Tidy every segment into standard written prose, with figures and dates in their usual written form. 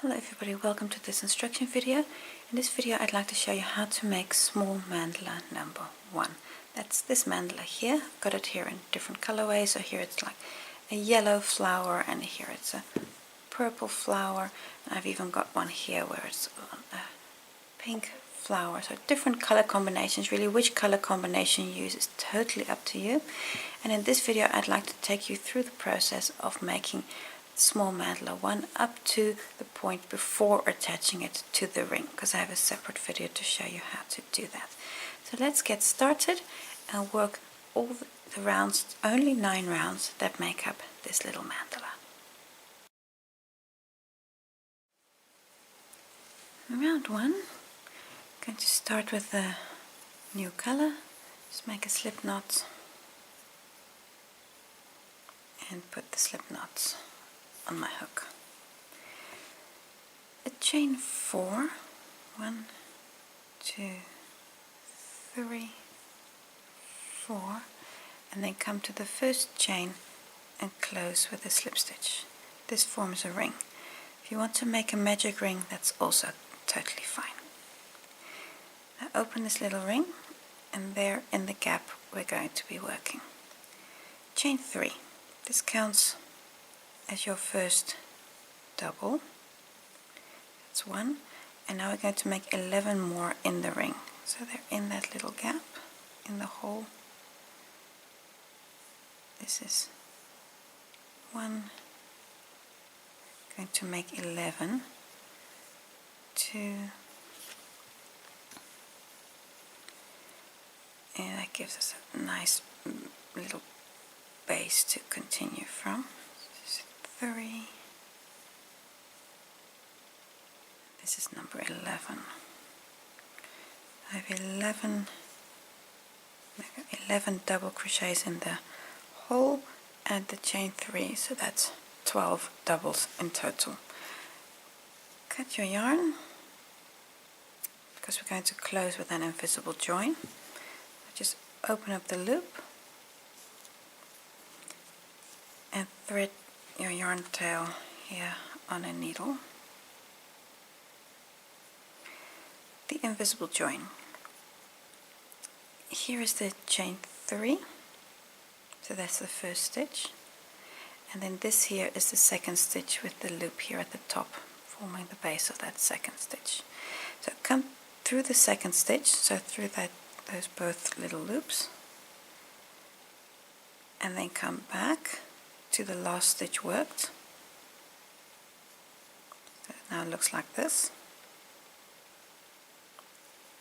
Hello everybody, welcome to this instruction video. In this video I'd like to show you how to make small mandala number 1. That's this mandala here. I've got it here in different colorways. So here it's like a yellow flower and here it's a purple flower. And I've even got one here where it's a pink flower. So different color combinations. Really, which color combination you use is totally up to you. And in this video I'd like to take you through the process of making small mandala 1 up to the point before attaching it to the ring, because I have a separate video to show you how to do that. So let's get started and work all the rounds, only 9 rounds that make up this little mandala. Round 1, I'm going to start with a new color. Just make a slip knot and put the slip knots on my hook. A chain 4, 1, 2, 3, 4, and then come to the first chain and close with a slip stitch. This forms a ring. If you want to make a magic ring, that's also totally fine. Now open this little ring, and there in the gap we're going to be working. Chain 3. This counts as your first double. That's 1, and now we're going to make 11 more in the ring. So they're in that little gap in the hole. This is 1, going to make 11, 2, and that gives us a nice little base to continue from. 3. This is number 11. I have 11 double crochets in the hole and the chain 3, so that's 12 doubles in total. Cut your yarn, because we're going to close with an invisible join. Just open up the loop and thread your yarn tail here on a needle. The invisible join. Here is the chain 3, so that's the first stitch, and then this here is the second stitch with the loop here at the top, forming the base of that second stitch. So come through the second stitch, so through those both little loops, and then come back to the last stitch worked. So it now looks like this,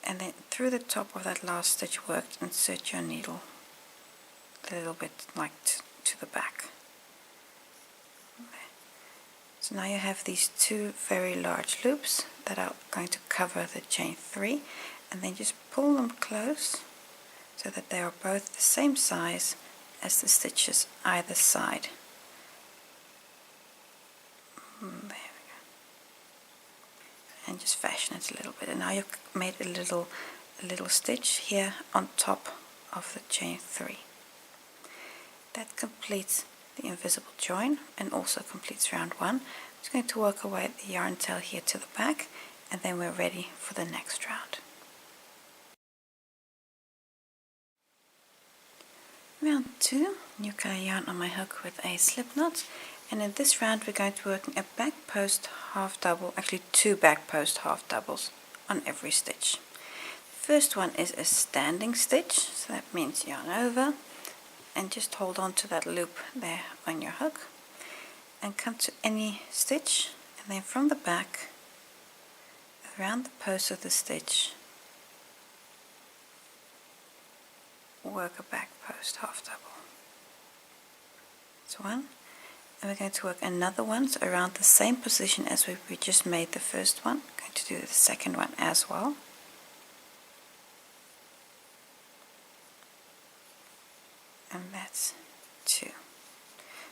and then through the top of that last stitch worked, insert your needle a little bit like to the back. Okay. So now you have these 2 very large loops that are going to cover the chain 3, and then just pull them close so that they are both the same size as the stitches either side. There we go. And just fashion it a little bit. And now you've made a little stitch here on top of the chain 3. That completes the invisible join and also completes round 1. I'm just going to work away the yarn tail here to the back, and then we're ready for the next round. Round 2, new color yarn on my hook with a slip knot, and in this round we're going to be working a back post half double, actually 2 back post half doubles on every stitch. The first one is a standing stitch, so that means yarn over and just hold on to that loop there on your hook and come to any stitch, and then from the back around the post of the stitch work a back post half double. That's 1, and we're going to work another one, so around the same position as we just made the first one. I'm going to do the second one as well. And that's 2.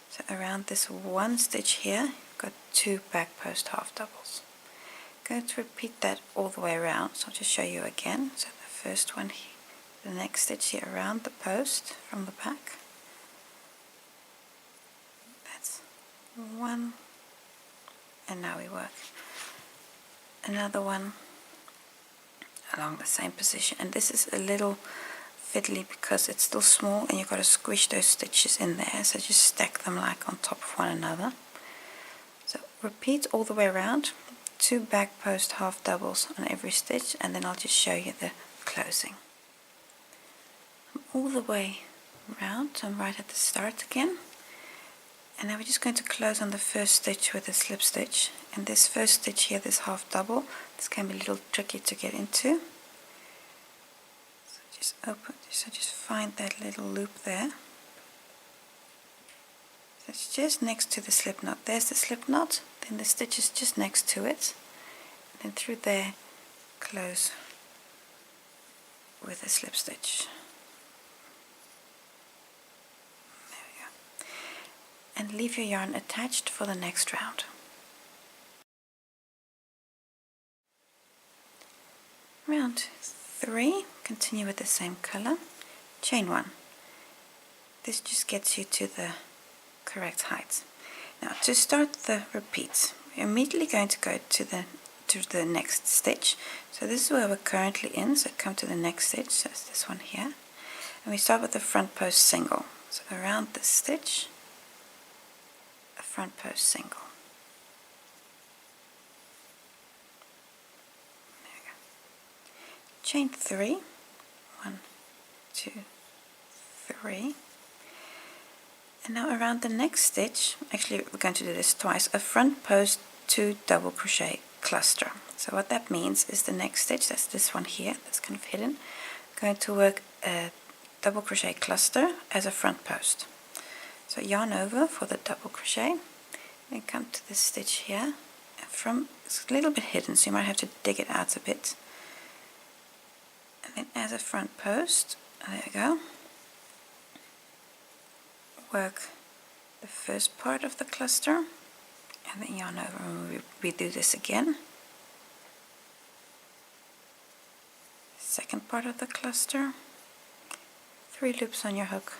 So around this one stitch here, you've got 2 back post half doubles. I'm going to repeat that all the way around, so I'll just show you again. So the first one here, the next stitch here around the post from the back. That's 1, and now we work another one along the same position, and this is a little fiddly because it's still small and you've got to squish those stitches in there, so just stack them like on top of one another. So repeat all the way around, 2 back post half doubles on every stitch, and then I'll just show you the closing. All the way around, so I'm right at the start again, and now we're just going to close on the first stitch with a slip stitch, and this first stitch here, this half double, this can be a little tricky to get into. So just open, so just find that little loop there. So it's just next to the slip knot. There's the slip knot, then the stitch is just next to it, and then through there close with a slip stitch. And leave your yarn attached for the next round. Round 3, continue with the same color, chain 1. This just gets you to the correct height. Now to start the repeats, we're immediately going to go to the next stitch. So this is where we're currently in, so come to the next stitch, so it's this one here. And we start with the front post single. So around this stitch, front post single. There we go. Chain 3, 1, 2, 3, and now around the next stitch, actually we're going to do this twice, a front post 2 double crochet cluster. So what that means is the next stitch, that's this one here, that's kind of hidden, going to work a double crochet cluster as a front post. So yarn over for the double crochet, then come to this stitch here, and it's a little bit hidden, so you might have to dig it out a bit. And then as a front post, there we go, work the first part of the cluster, and then yarn over and we do this again. Second part of the cluster, 3 loops on your hook,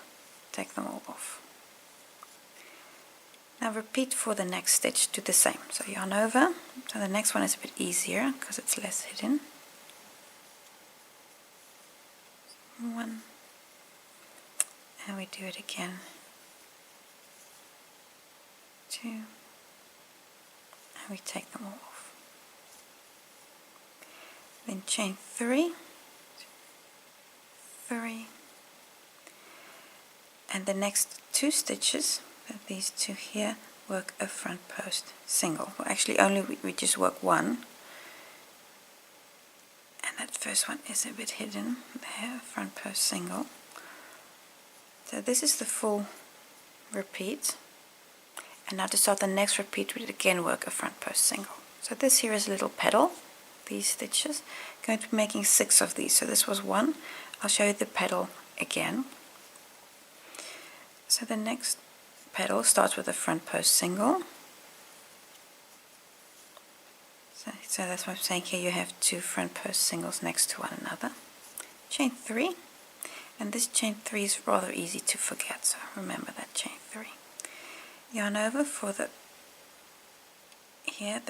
take them all off. Now repeat for the next stitch, do the same. So yarn over, so the next one is a bit easier because it's less hidden. 1, and we do it again. 2, and we take them all off. Then chain 3, 3, and the next 2 stitches, these 2 here, work a front post single. Well, actually only we just work 1, and that first one is a bit hidden there, front post single. So this is the full repeat, and now to start the next repeat we again work a front post single. So this here is a little petal, these stitches, going to be making 6 of these. So this was 1, I'll show you the petal again. So the next petal starts with a front post single. So that's what I'm saying here, you have 2 front post singles next to one another. Chain 3, and this chain 3 is rather easy to forget, so remember that chain 3. Yarn over for the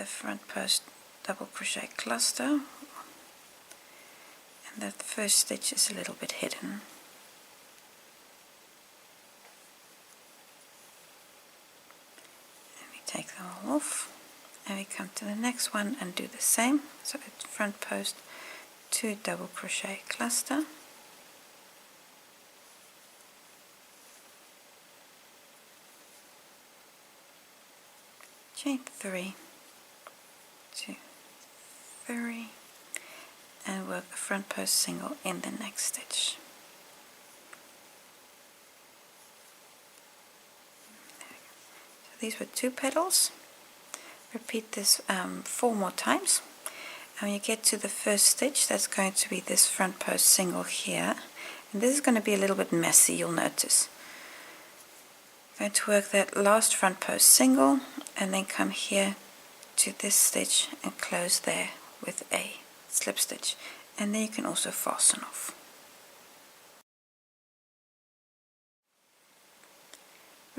front post double crochet cluster, and that first stitch is a little bit hidden. Take them all off, and we come to the next one and do the same. So it's front post 2 double crochet cluster, chain 3, 2, 3, and work a front post single in the next stitch. These were 2 petals. Repeat this 4 more times, and when you get to the first stitch, that's going to be this front post single here, and this is going to be a little bit messy, you'll notice. I'm going to work that last front post single and then come here to this stitch and close there with a slip stitch, and then you can also fasten off.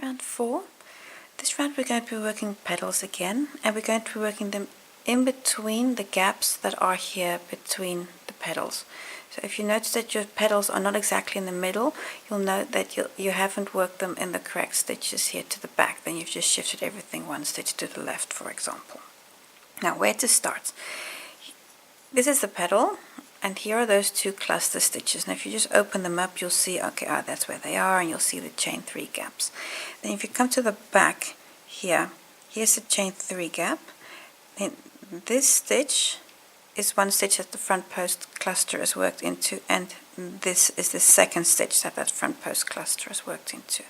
Round 4. This round we're going to be working petals again, and we're going to be working them in between the gaps that are here between the petals. So if you notice that your petals are not exactly in the middle, you'll note that you haven't worked them in the correct stitches here to the back. Then you've just shifted everything one stitch to the left, for example. Now, where to start? This is the petal, and here are those two cluster stitches. Now if you just open them up, you'll see, okay, that's where they are, and you'll see the chain 3 gaps. Then if you come to the back here, here's the chain 3 gap. Then this stitch is one stitch that the front post cluster is worked into, and this is the second stitch that that front post cluster is worked into.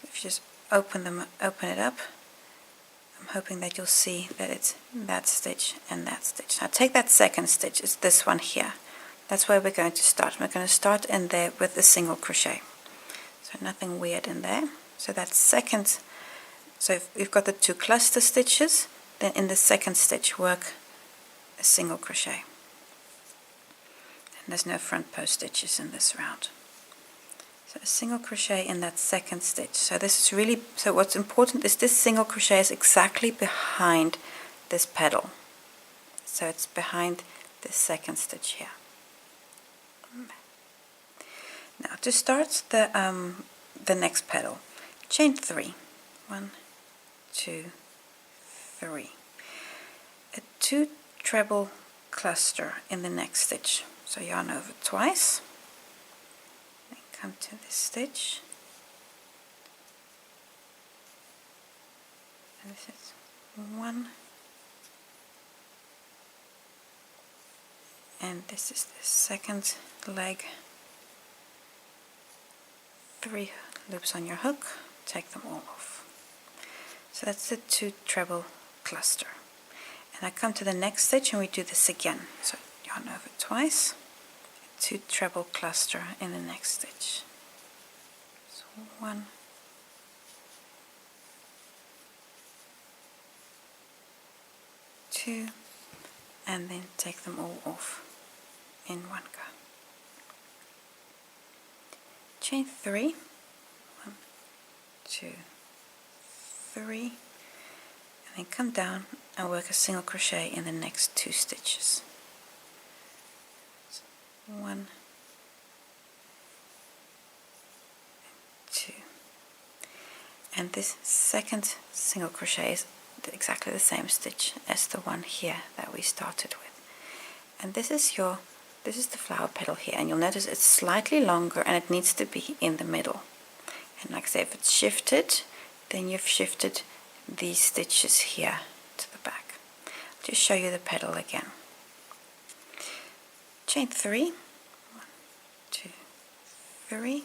If you just open it up, I'm hoping that you'll see that it's that stitch and that stitch. Now take that second stitch, it's this one here. That's where we're going to start. We're going to start in there with a single crochet. So nothing weird in there. So that second, so if we've got the 2 cluster stitches, then in the second stitch work a single crochet. And there's no front post stitches in this round. So a single crochet in that second stitch. So this is really, so what's important is this single crochet is exactly behind this petal. So it's behind this second stitch here. Now to start the next petal, chain 3. 1, 2, 3. A 2 treble cluster in the next stitch. So yarn over twice, then come to this stitch, and this is 1, and this is the second leg. 3 loops on your hook, take them all off. So that's the 2 treble cluster. And I come to the next stitch and we do this again. So yarn over twice, 2 treble cluster in the next stitch. So 1, 2, and then take them all off in one go. Chain 3, 1, 2, 3, and then come down and work a single crochet in the next 2 stitches. So 1, 2, and this second single crochet is exactly the same stitch as the one here that we started with. And this is the flower petal here, and you'll notice it's slightly longer and it needs to be in the middle. And like I say, if it's shifted, then you've shifted these stitches here to the back. I'll just show you the petal again. Chain 3, 1, 2, 3,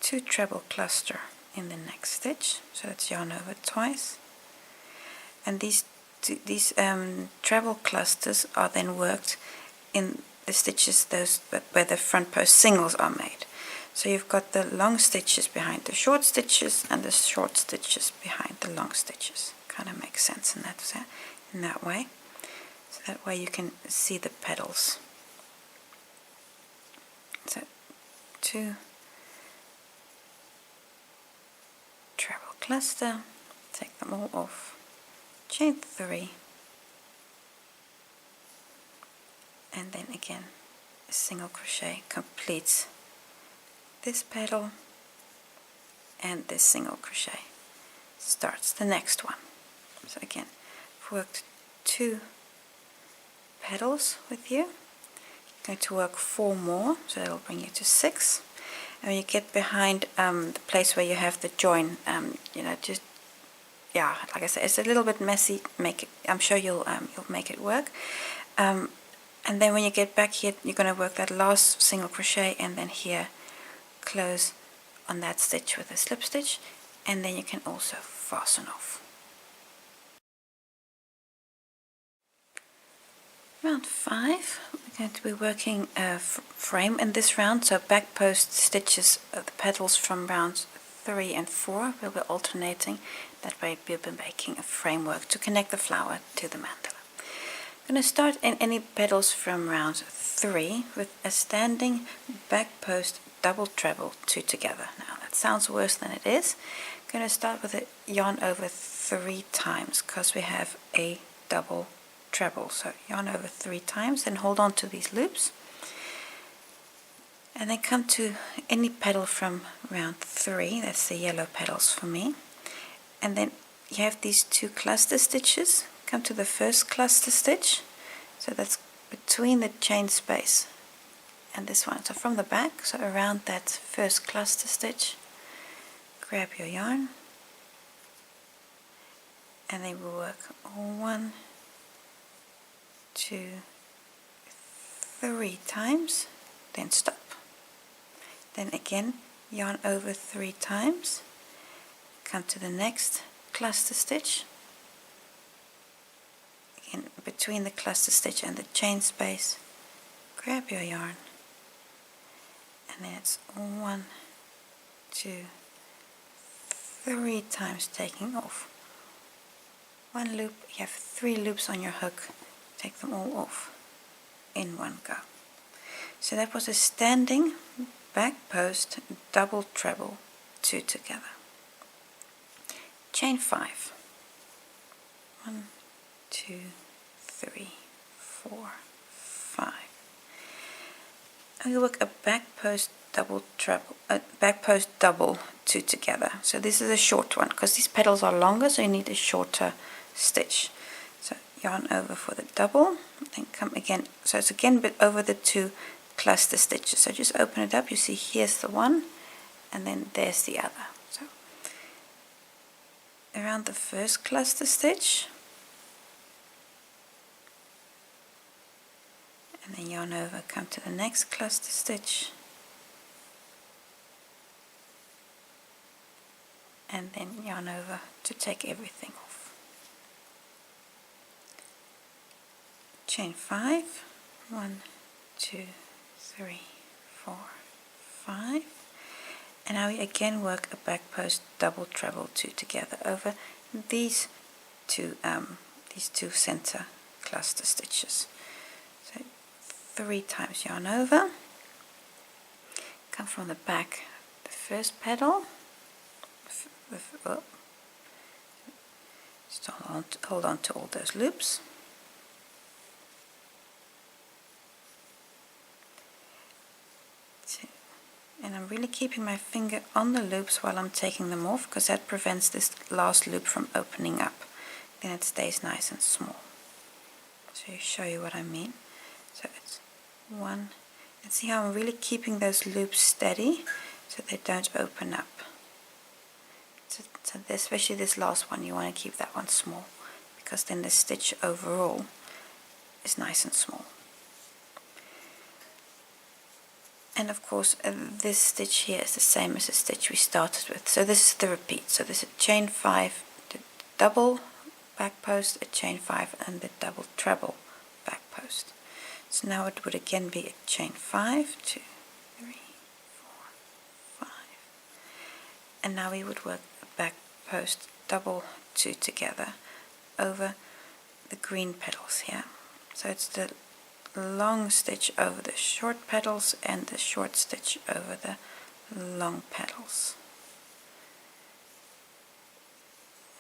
2 treble cluster in the next stitch, so that's yarn over twice, and these treble clusters are then worked in the stitches those where the front post singles are made. So you've got the long stitches behind the short stitches and the short stitches behind the long stitches. Kind of makes sense in that way. So that way you can see the petals. So 2 treble cluster, take them all off, chain 3, and then again a single crochet completes this petal, and this single crochet starts the next one. So again, I've worked 2 petals with you. You're going to work 4 more, so that'll bring you to 6. And when you get behind the place where you have the join, just like I said, it's a little bit messy. I'm sure you'll make it work. And then when you get back here, you're going to work that last single crochet, and then here close on that stitch with a slip stitch, and then you can also fasten off. Round 5, we're going to be working a frame in this round, so back post stitches of the petals from rounds 3 and 4 will be alternating. That way we'll be making a framework to connect the flower to the mandala. I'm going to start in any petals from round 3 with a standing back post double treble 2 together. Now that sounds worse than it is. I'm going to start with a yarn over 3 times because we have a double treble. So yarn over 3 times, then hold on to these loops, and then come to any petal from round 3, that's the yellow petals for me, and then you have these 2 cluster stitches. Come to the first cluster stitch, so that's between the chain space and this one, so from the back, so around that first cluster stitch, grab your yarn, and then we'll work 1, 2, 3 times, then stop. Then again yarn over 3 times, come to the next cluster stitch, again between the cluster stitch and the chain space, grab your yarn, and then it's 1, 2, 3 times taking off. 1 loop, you have 3 loops on your hook, take them all off in one go. So that was a standing back post double treble 2 together. Chain 5. 1, 2, 3, 4, 5. And we work a back post double treble, back post double 2 together. So this is a short one because these petals are longer, so you need a shorter stitch. So yarn over for the double, then come again. So it's again bit over the 2 cluster stitches. So just open it up. You see here's the one, and then there's the other. So around the first cluster stitch, and then yarn over, come to the next cluster stitch, and then yarn over to take everything off. Chain 5, 1, 2, 3, 4, 5, and now we again work a back post double treble 2 together over these two center cluster stitches. So 3 times yarn over, come from the back, the first petal, just hold on to all those loops, and I'm really keeping my finger on the loops while I'm taking them off, because that prevents this last loop from opening up. Then it stays nice and small. So I'll show you what I mean. So it's 1, and see how I'm really keeping those loops steady so they don't open up. So especially this last one, you want to keep that one small, because then the stitch overall is nice and small. And of course this stitch here is the same as the stitch we started with. So this is the repeat. So this is a chain 5, the double back post, a chain 5, and the double treble back post. So now it would again be a chain 5, 2, 3, 4, 5. And now we would work a back post double 2 together over the green petals here. So it's the long stitch over the short petals and the short stitch over the long petals.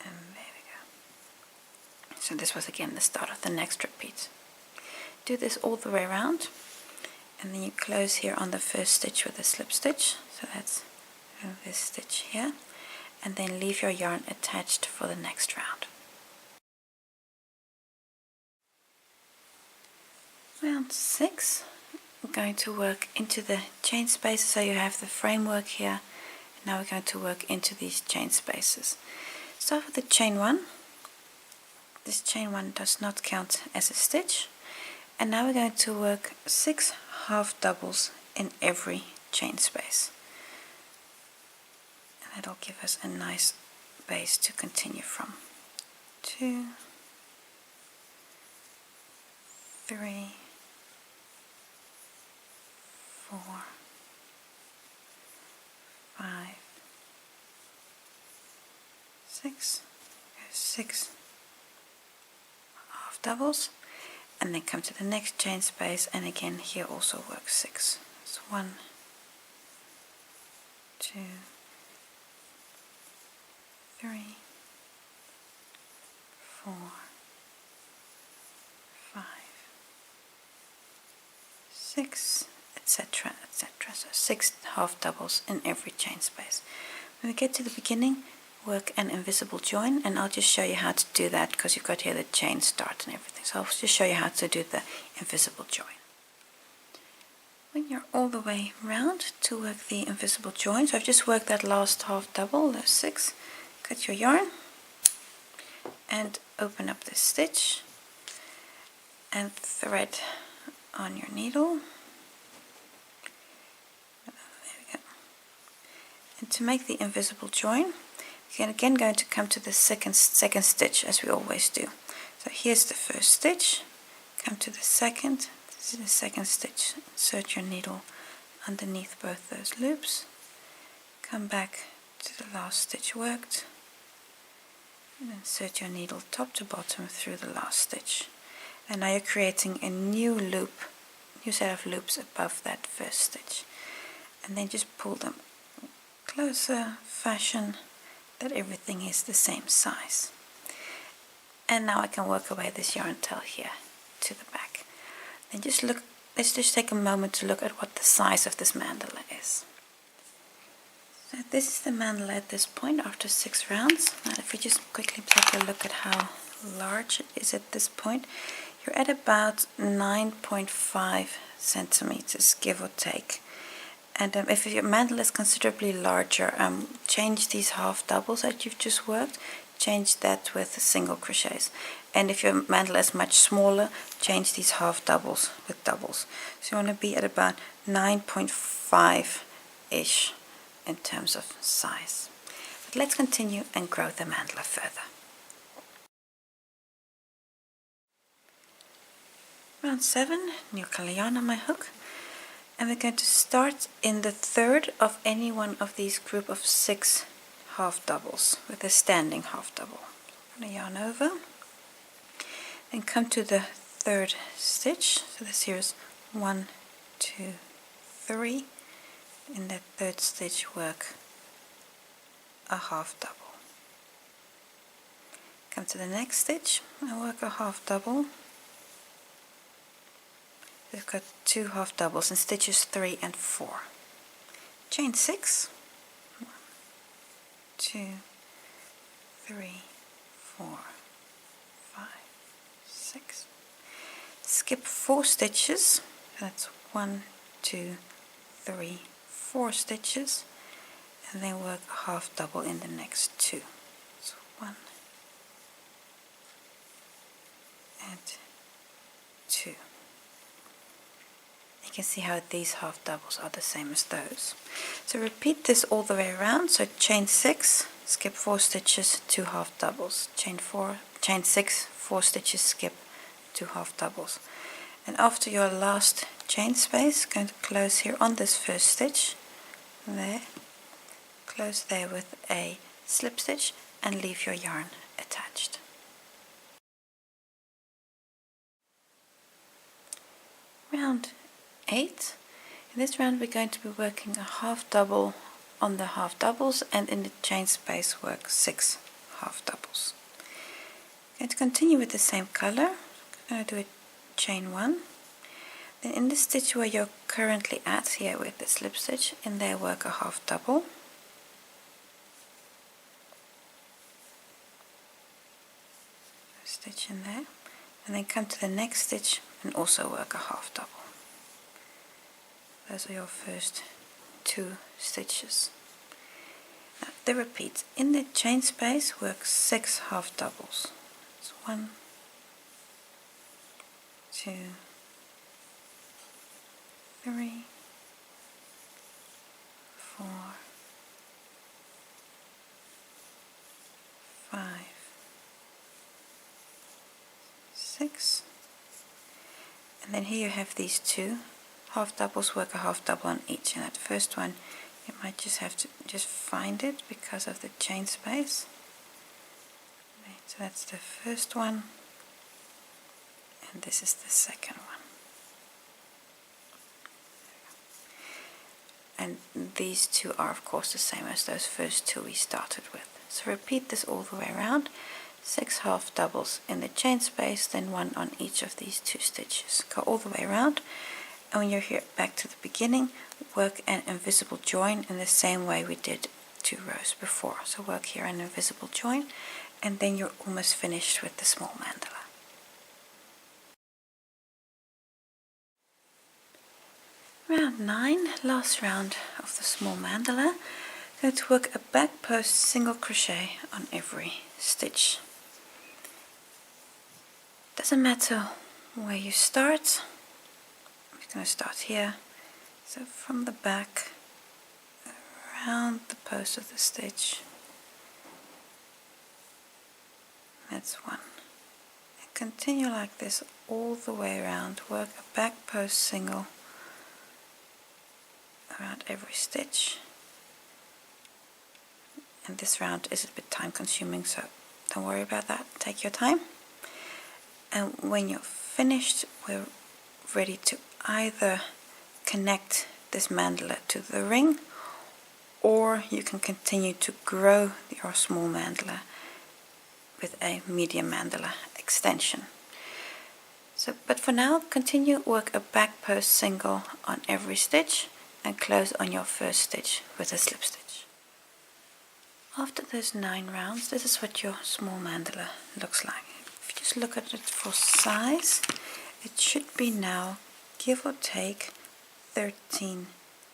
And there we go. So this was again the start of the next repeat. Do this all the way around, and then you close here on the first stitch with a slip stitch. So that's this stitch here, and then leave your yarn attached for the next round. Round 6, we're going to work into the chain spaces. So you have the framework here. Now we're going to work into these chain spaces. Start with the chain 1. This chain 1 does not count as a stitch. And now we're going to work 6 half doubles in every chain space. And that'll give us a nice base to continue from. 2, 3, 4, 5, 6, 6 half doubles, and then come to the next chain space, and again here also work 6. So 1, 2, 3, 4, 6, etc., etc. So 6 half doubles in every chain space. When we get to the beginning, work an invisible join, and I'll just show you how to do that because you've got here the chain start and everything. So I'll just show you how to do the invisible join. When you're all the way round to work the invisible join, so I've just worked that last half double, those 6, cut your yarn and open up this stitch and thread on your needle. There we go. And to make the invisible join, you're again going to come to the second stitch as we always do. So here's the first stitch, come to the second, this is the second stitch, insert your needle underneath both those loops, come back to the last stitch worked, and insert your needle top to bottom through the last stitch. And now you're creating a new loop, new set of loops above that first stitch. And then just pull them closer, fashion that everything is the same size. And now I can work away this yarn tail here to the back. Then just look, let's just take a moment to look at what the size of this mandala is. So this is the mandala at this point after 6 rounds. Now if we just quickly take a look at how large it is at this point, you're at about 9.5 centimeters, give or take. And if your mandala is considerably larger, change these half doubles that you've just worked, change that with single crochets. And if your mandala is much smaller, change these half doubles with doubles. So you want to be at about 9.5-ish in terms of size. But let's continue and grow the mandala further. Round 7, new color yarn on my hook, and we're going to start in the third of any one of these group of 6 half doubles with a standing half double. I'm going to yarn over, then come to the third stitch. So this here is 1, 2, 3. In that third stitch, work a half double. Come to the next stitch and work a half double. We've got 2 half doubles in stitches 3 and 4. Chain 6. 1, 2, 3, 4, 5, 6. Skip 4 stitches. That's 1, 2, 3, 4 stitches, and then work a half double in the next 2. So 1 and 2. You can see how these half doubles are the same as those. So repeat this all the way around. So chain 6, skip 4 stitches, 2 half doubles. Chain 6, 4 stitches, skip 2 half doubles. And after your last chain space, going to close here on this first stitch, there, close there with a slip stitch and leave your yarn attached. Round 8. In this round we're going to be working a half double on the half doubles, and in the chain space work 6 half doubles. I'm going to continue with the same color. I'm going to do a chain 1. Then in the stitch where you're currently at here with the slip stitch, in there work a half double. Stitch in there, and then come to the next stitch and also work a half double. Those are your first 2 stitches. Now they repeat. In the chain space work 6 half doubles. It's 1, 2, 3, 4, 5, 6, and then here you have these 2 half doubles, work a half double on each. And that first one you might just have to find it because of the chain space. Right, so that's the first one, and this is the second one. And these 2 are of course the same as those first 2 we started with. So repeat this all the way around. 6 half doubles in the chain space, then 1 on each of these 2 stitches. Go all the way around And when you're here back to the beginning, work an invisible join in the same way we did 2 rows before. So work here an invisible join, and then you're almost finished with the small mandala. Round 9, last round of the small mandala. Going to work a back post single crochet on every stitch. Doesn't matter where you start. I'm going to start here. So from the back, around the post of the stitch. That's 1. And continue like this all the way around. Work a back post single around every stitch. And this round is a bit time consuming, so don't worry about that. Take your time. And when you're finished, we're ready to either connect this mandala to the ring, or you can continue to grow your small mandala with a medium mandala extension. But for now, continue work a back post single on every stitch and close on your first stitch with a slip stitch. After those 9 rounds, this is what your small mandala looks like. If you just look at it for size, it should be now, give or take, 13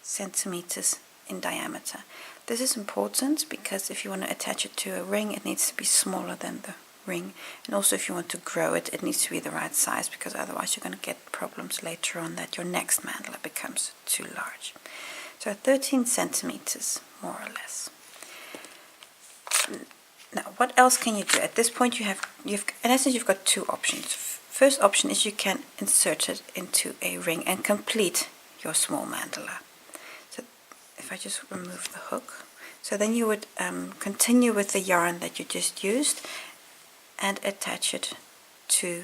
centimeters in diameter. This is important because if you want to attach it to a ring, it needs to be smaller than the ring, and also if you want to grow it, it needs to be the right size, because otherwise you're going to get problems later on that your next mandala becomes too large. So 13 centimeters more or less. Now what else can you do? At this point in essence you've got 2 options. First option is you can insert it into a ring and complete your small mandala. So if I just remove the hook, so then you would continue with the yarn that you just used and attach it to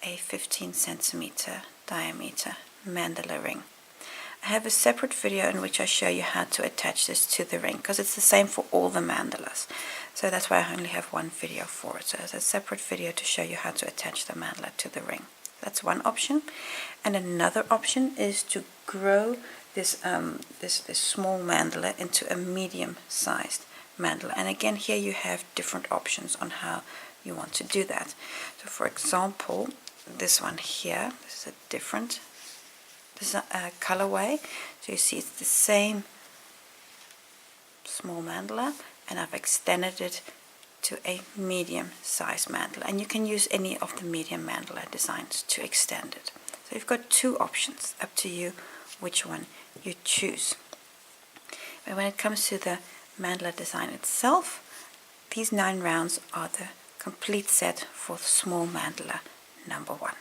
a 15 centimeter diameter mandala ring. I have a separate video in which I show you how to attach this to the ring, because it's the same for all the mandalas. So that's why I only have one video for it. So there's a separate video to show you how to attach the mandala to the ring. That's one option. And another option is to grow this small mandala into a medium-sized mandala. And again, here you have different options on how you want to do that. So for example, this one here, this is a different colorway. So you see it's the same small mandala, and I've extended it to a medium-sized mandala, and you can use any of the medium mandala designs to extend it. So you've got 2 options, up to you which one you choose. But when it comes to the mandala design itself, these 9 rounds are the complete set for the small mandala number 1.